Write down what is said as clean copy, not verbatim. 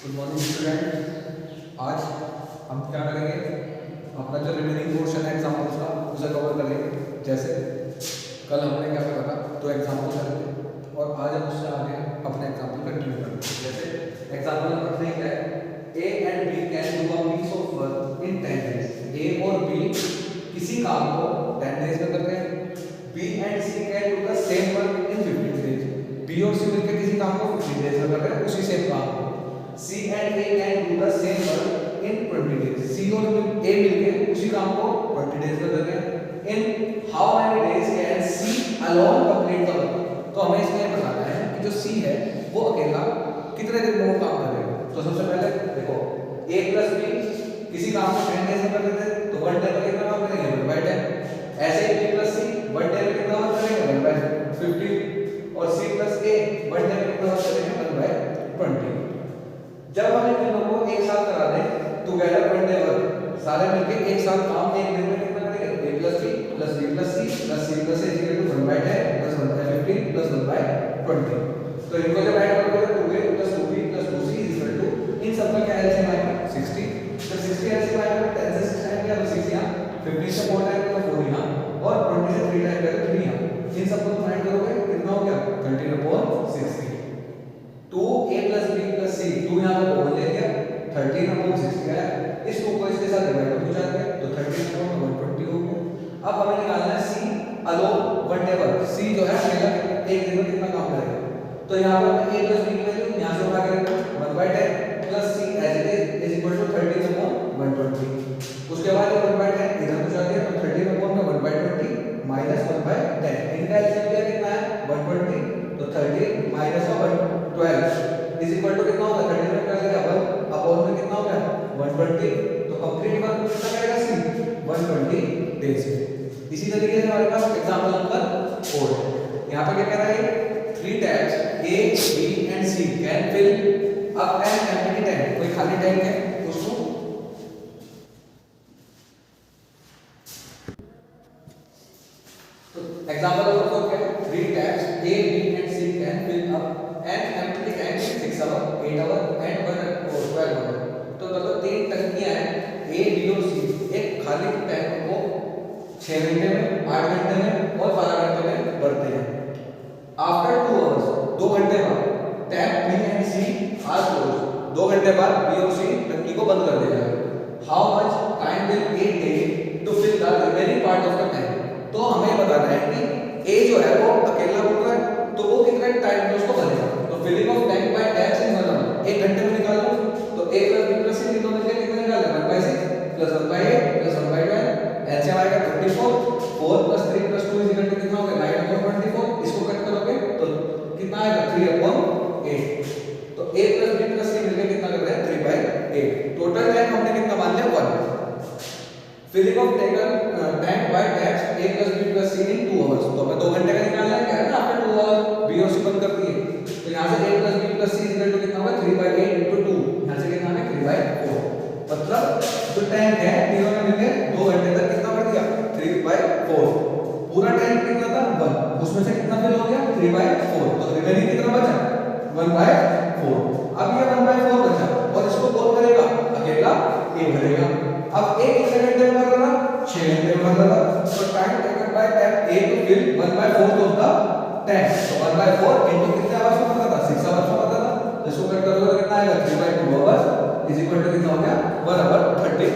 Good morning student. आज हम क्या करेंगे, अपना जो रिमेनिंग पोर्शन है एग्जाम्पल्स का उसे कवर करेंगे। जैसे कल हमने क्या करा था, तो एग्जाम्पल करेंगे और आज हम उससे आगे अपने एग्जाम्पल कंटिन्यू करेंगे। जैसे एग्जाम्पल नंबर 3 है, A and B can do a piece of work in 10 days. A और बी किसी काम को 10 डेज में करते हैं। B and C can do the same work in 15 days. B और सी मिलकर किसी काम को 15 डेज में कर रहे हैं, उसी सेम काम को। C and A can do the same work in 20 days. C और A मिलके उसी काम को 20 days में कर रहे हैं। In how many days can C alone complete the work? तो हमें इसमें बताना है कि जो C है वो अकेला कितने दिन में वो काम करेगा। तो सबसे पहले देखो, A plus B किसी काम को 10 days में कर देते हैं, तो 1 day में कितना काम करेंगे, 1 by 10। ऐसे ही B plus C 1 day में कितना वर्क करेंगे, 1 by 15। और C plus A 1 day में कितना वर्क करेंगे, 1 by 20। जब हम इन तीनों को एक साथ करा दें टुगेदर 1 डे वर्क, सारे मिलके एक साथ काम एक दिन में कितना करेंगे, a plus b plus b plus c plus c plus a equal to 1 by 10 plus 1 by 15 plus 1 by 20। तो इनको जब ऐड करोगे तो 2a plus 2b plus 2c equal to, इन सब का क्या एलसीएम आएगा, 60। तो 60 एलसीएम आएगा, 10 से 6 टाइम किया तो 6 यहां, 15 से 4 टाइम किया तो 4 यहां, और 20 से 3 टाइम किया तो 3 यहां। इन सबको तुम ऐड करोगे कितना हो गया, 13/60। 2a plus b plus c, 2 यहां पे कॉमन ले लिया, 13/60 आया। इस 2 को इसके साथ डिवाइड हो जाते हैं तो 13/120 हो गया। अब हमें निकालना है c alone 1 day work. c जो है अकेला एक दिन में कितना काम करेगा, तो यहां पर a plus b की वैल्यू यहां से उठा के रखो, 1 by 10 plus c as it is equal to 13/120। उसके बाद 1 by 10 इधर पहुंचा दिया तो 13/120 minus 1 by 10। इनका एलसीएम कितना है, 120। तो 13 minus 12 is equal to कितना होगा, 13 में क्या करेगा 1 अपॉन में कितना हो गया 120। तो कंप्लीट वर्क कितना करेगा सी, 120 डेज में। इसी तरीके से हमारे पास एग्जांपल नंबर 4 है। यहां पे क्या कह रहा है, 3 tabs A B and C can fill up an empty tank। कोई खाली टैंक है उसको तो एग्जांपल नंबर 4 क्या है, 3 tabs A B and C can fill up an empty tank in 6 hours 8 hours and 1 or 12 hours। तो मतलब 3 टंकियां हैं A B और C, एक खाली टैंक को 6 घंटे में, 8 घंटे में और 12 घंटे में भरते हैं। आफ्टर 2 आवर्स, 2 घंटे बाद, tap B and C are close, 2 घंटे बाद B और C टंकी को बंद कर देगा। How much time will it take to fill the remaining part of the tank. तो हमें बताना है कि A जो है वो अकेला भर रहा है, तो वो कितना टाइम में उसको भरेगा। तो filling of tank by taps in 1 hour, 1 घंटे में निकाल लो। तो A plus B plus C तीनों मिलकर कितना निकालना है, 1 by 6 plus 1 by 8 plus 1 by 12। LCM आएगा 24। 4 plus 3 plus 2 is equal to कितना होगा, 9/24। इसको कट करोगे तो कितना आएगा, 3/8। तो A plus B plus C मिलकर कितना कर रहे हैं, 3/8। टोटल टाइम हमने कितना मान लिया, 1। Filling of tank by taps A plus B plus C in 2 hours. तो हमें 2 घंटे का निकालना है, क्या है ना, आफ्टर 2 आवर्स B और C बंद कर दिए। तो यहां से A plus B plus C equal to कितना होगा, 3/8 into 2। यहां से कितना है, 3/4। मतलब जो टैंक है तीनों ने मिलकर 2 घंटे तक कितना बढ़ गया, 3/4। पूरा टैंक कितना था, 1, उसमें से कितना फिल हो गया, 3/4। तो रिमेनिंग कितना बचा, 1/4। अब ये 1/4 बचा और इसको कौन करेगा, अकेला A भरेगा। अब A कितने घंटे में भर रहा, 6 घंटे में भर रहा। तो time taken by tap A to fill 1/4 of the tank. तो 1/4 इनटू कितने आवर्स में भरता था, 6 आवर्स में भरता था। इसको कट करोगे तो कितना आएगा, 3/2 आवर्स इज इक्वल टू कितना हो गया, 1/30